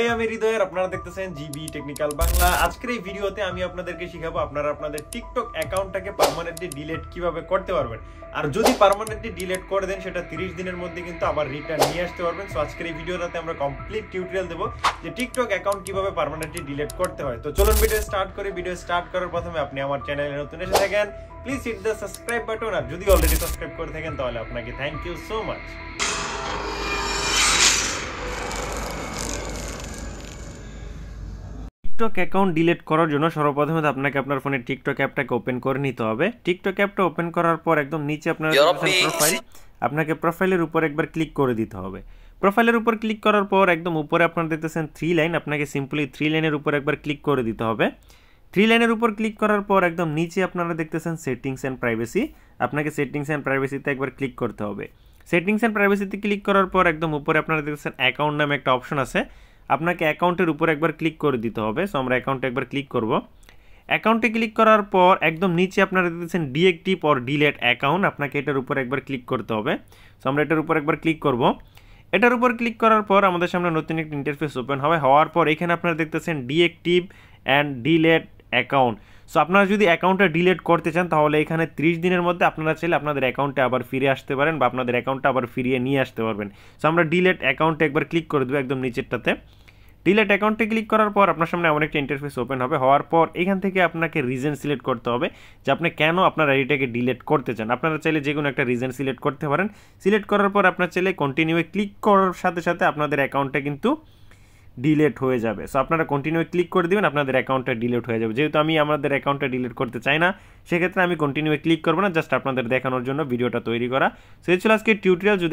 এই আমি হৃদয়ের আপনারা দেখতেছেন জিবি টেকনিক্যাল বাংলা। আজকের এই ভিডিওতে আমি আপনাদেরকে শিখাবো আপনারা আপনাদের টিকটক অ্যাকাউন্টটাকে পার্মানেন্টলি ডিলিট কিভাবে করতে পারবেন। আর যদি পার্মানেন্টলি ডিলিট করে দেন সেটা 30 দিনের মধ্যে কিন্তু আবার রিটার্ন নিয়ে আসতে পারবেন। সো আজকের এই ভিডিওটাতে আমরা কমপ্লিট টিউটোরিয়াল দেব যে টিকটক অ্যাকাউন্ট কিভাবে পার্মানেন্টলি ডিলিট করতে হয়। তো চলুন ভিডিও স্টার্ট করি। ভিডিও স্টার্ট করার প্রথমে আপনি আমার চ্যানেলে নতুন এসে থাকেন, please hit the subscribe button. আর যদি অলরেডি সাবস্ক্রাইব করে থাকেন তাহলে আপনাকে thank you so much. TikTok account delete করার জন্য সর্বপ্রথমে আপনাকে আপনার ফোনে টিকটক অ্যাপটাকে ওপেন করে নিতে হবে। টিকটক অ্যাপটা ওপেন করার পর একদম নিচে আপনার প্রোফাইল, আপনাকে প্রোফাইলের উপর একবার ক্লিক করে দিতে হবে। প্রোফাইলের উপর ক্লিক করার পর একদম উপরে আপনারা দেখতেছেন 3 লাইন, আপনাকে সিম্পলি 3 লাইনের উপর একবার ক্লিক করে দিতে হবে। 3 লাইনের উপর ক্লিক করার পর একদম নিচে আপনারা দেখতেছেন সেটিংস অ্যান্ড প্রাইভেসি, আপনাকে সেটিংস অ্যান্ড প্রাইভেসিতে একবার ক্লিক করতে হবে। সেটিংস অ্যান্ড প্রাইভেসিতে ক্লিক করার পর একদম উপরে আপনারা দেখতেছেন অ্যাকাউন্ট নামে একটা অপশন আছে, আপনাকে অ্যাকাউন্টের উপর একবার ক্লিক করে দিতে হবে। সো আমরা অ্যাকাউন্টে একবার ক্লিক করব। অ্যাকাউন্টে ক্লিক করার পর একদম নিচে আপনারা দেখতেছেন ডিএক্টিভ অর ডিলেট অ্যাকাউন্ট, আপনাকে এটার উপর একবার ক্লিক করতে হবে। সো আমরা এটার উপর একবার ক্লিক করব। এটার উপর ক্লিক করার পর আমাদের সামনে নতুন একটা ইন্টারফেস ওপেন হবে। হওয়ার পর এখানে আপনারা দেখতেছেন deactive and delete account. So আপনারা যদি অ্যাকাউন্টটা ডিলিট করতে চান তাহলে এখানে 30 দিনের মধ্যে আপনারা চাইলে আপনাদের অ্যাকাউন্টে আবার ফিরে আসতে পারেন বা আপনাদের অ্যাকাউন্টটা আবার ফিরিয়ে নিয়ে আসতে পারবেন। সো আমরা ডিলেট অ্যাকাউন্টে একবার ক্লিক করে দেবো একদম নিচেরটাতে। ডিলেট অ্যাকাউন্টে ক্লিক করার পর আপনার সামনে এমন একটা ইন্টারফেস ওপেন হবে। হওয়ার পর এখান থেকে আপনাকে রিজন সিলেক্ট করতে হবে যে আপনি কেন আপনার আইডিটাকে ডিলিট করতে চান। আপনারা চাইলে যে কোনো একটা রিজন সিলেক্ট করতে পারেন। সিলেক্ট করার পর আপনার চাইলে কন্টিনিউ ক্লিক করার সাথে সাথে আপনাদের অ্যাকাউন্টটা কিন্তু ডিলিট হয়ে যাবে। সো আপনারা কন্টিনিউ ক্লিক করে দিবেন, আপনাদের অ্যাকাউন্টটা ডিলিট হয়ে যাবে। যেহেতু আমি আমাদের অ্যাকাউন্টটা ডিলিট করতে চাই না, সেক্ষেত্রে আমি কন্টিনিউ ক্লিক করবো না, জাস্ট আপনাদের দেখানোর জন্য ভিডিওটা তৈরি করা। সো এই ছিল আজকে টিউটোরিয়াল। যদি